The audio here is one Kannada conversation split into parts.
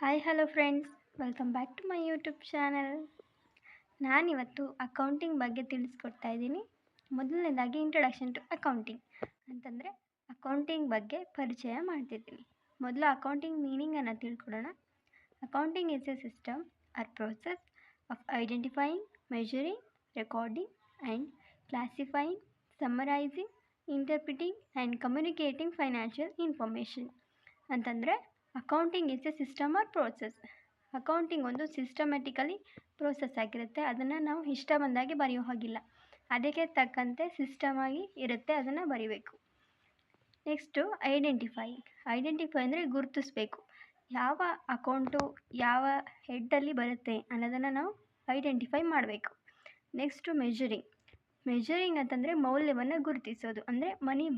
Hi hello friends, welcome back to my YouTube channel. ನಾನಿವತ್ತು ಅಕೌಂಟಿಂಗ್ ಬಗ್ಗೆ ತಿಳಿಸ್ಕೊಡ್ತಾ ಇದ್ದೀನಿ. ಮೊದಲನೇದಾಗಿ ಇಂಟ್ರೊಡಕ್ಷನ್ ಟು ಅಕೌಂಟಿಂಗ್ ಅಂತಂದರೆ ಅಕೌಂಟಿಂಗ್ ಬಗ್ಗೆ ಪರಿಚಯ ಮಾಡ್ತಿದ್ದೀನಿ. ಮೊದಲು ಅಕೌಂಟಿಂಗ್ ಮೀನಿಂಗನ್ನು ತಿಳ್ಕೊಡೋಣ. Accounting is a system or process of identifying, measuring, recording and classifying, summarising, interpreting and communicating financial information. ಅಂತಂದರೆ accounting is a system or process. Accounting ಒಂದು ಸಿಸ್ಟಮ್ಯಾಟಿಕಲಿ ಪ್ರೋಸೆಸ್ ಆಗಿರುತ್ತೆ. ಅದನ್ನು ನಾವು ಇಷ್ಟ ಬಂದಾಗೆ ಬರೆಯೋ ಹಾಗಿಲ್ಲ, ಅದಕ್ಕೆ ತಕ್ಕಂತೆ ಸಿಸ್ಟಮ್ ಆಗಿ ಇರುತ್ತೆ, ಅದನ್ನು ಬರಿಬೇಕು. ನೆಕ್ಸ್ಟು ಐಡೆಂಟಿಫೈ ಅಂದರೆ ಗುರುತಿಸ್ಬೇಕು. ಯಾವ ಅಕೌಂಟು ಯಾವ ಹೆಡ್ಡಲ್ಲಿ ಬರುತ್ತೆ ಅನ್ನೋದನ್ನು ನಾವು ಐಡೆಂಟಿಫೈ ಮಾಡಬೇಕು. ನೆಕ್ಸ್ಟು ಮೆಜರಿಂಗ್ ಅಂತಂದರೆ ಮೌಲ್ಯವನ್ನು ಗುರುತಿಸೋದು, ಅಂದರೆ ಮನಿ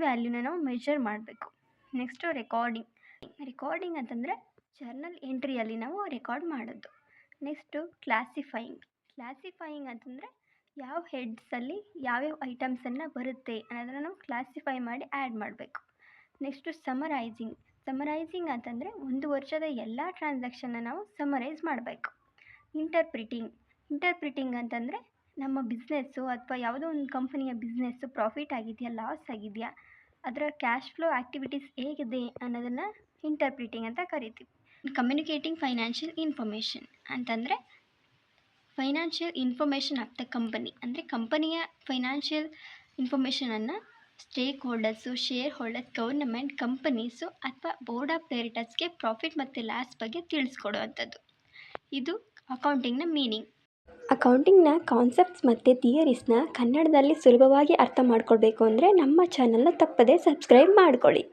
ವ್ಯಾಲ್ಯೂನ ನಾವು ಮೆಜರ್ ಮಾಡಬೇಕು. ನೆಕ್ಸ್ಟು ರೆಕಾರ್ಡಿಂಗ್ ಅಂತಂದರೆ ಜರ್ನಲ್ ಎಂಟ್ರಿಯಲ್ಲಿ ನಾವು ರೆಕಾರ್ಡ್ ಮಾಡೋದು. ನೆಕ್ಸ್ಟು ಕ್ಲಾಸಿಫೈಯಿಂಗ್ ಅಂತಂದರೆ ಯಾವ ಹೆಡ್ಸಲ್ಲಿ ಯಾವ್ಯಾವ ಐಟಮ್ಸನ್ನು ಬರುತ್ತೆ ಅನ್ನೋದನ್ನು ನಾವು ಕ್ಲಾಸಿಫೈ ಮಾಡಿ ಆ್ಯಡ್ ಮಾಡಬೇಕು. ನೆಕ್ಸ್ಟು ಸಮರೈಸಿಂಗ್ ಅಂತಂದರೆ ಒಂದು ವರ್ಷದ ಎಲ್ಲ ಟ್ರಾನ್ಸಾಕ್ಷನ್ನ ನಾವು ಸಮರೈಸ್ ಮಾಡಬೇಕು. ಇಂಟರ್ಪ್ರಿಟಿಂಗ್ ಅಂತಂದರೆ ನಮ್ಮ ಬಿಸ್ನೆಸ್ಸು ಅಥವಾ ಯಾವುದೋ ಒಂದು ಕಂಪನಿಯ ಬಿಸ್ನೆಸ್ಸು ಪ್ರಾಫಿಟ್ ಆಗಿದೆಯಾ, ಲಾಸ್ ಆಗಿದೆಯಾ, ಅದರ ಕ್ಯಾಶ್ ಫ್ಲೋ ಆ್ಯಕ್ಟಿವಿಟೀಸ್ ಹೇಗಿದೆ ಅನ್ನೋದನ್ನು ಇಂಟರ್ಪ್ರಿಟಿಂಗ್ ಅಂತ ಕರಿತೀವಿ. ಕಮ್ಯುನಿಕೇಟಿಂಗ್ ಫೈನಾನ್ಷಿಯಲ್ ಇನ್ಫಾರ್ಮೇಷನ್ ಅಂತಂದರೆ financial information of the company, ಅಂದರೆ ಕಂಪನಿಯ ಫೈನಾನ್ಷಿಯಲ್ ಇನ್ಫಾರ್ಮೇಷನನ್ನು stakeholders, shareholders, government, companies ಅಥವಾ ಬೋರ್ಡ್ ಆಫ್ ಡೈರೆಕ್ಟರ್ಸ್ಗೆ ಪ್ರಾಫಿಟ್ ಮತ್ತು ಲಾಸ್ ಬಗ್ಗೆ ತಿಳಿಸ್ಕೊಡುವಂಥದ್ದು. ಇದು ಅಕೌಂಟಿಂಗ್ನ ಮೀನಿಂಗ್. ಅಕೌಂಟಿಂಗ್ನ ಕಾನ್ಸೆಪ್ಟ್ಸ್ ಮತ್ತು ಥಿಯರೀಸ್ನ ಕನ್ನಡದಲ್ಲಿ ಸುಲಭವಾಗಿ ಅರ್ಥ ಮಾಡ್ಕೊಳ್ಬೇಕು ಅಂದರೆ ನಮ್ಮ ಚಾನಲ್ನ ತಪ್ಪದೇ ಸಬ್ಸ್ಕ್ರೈಬ್ ಮಾಡ್ಕೊಳ್ಳಿ.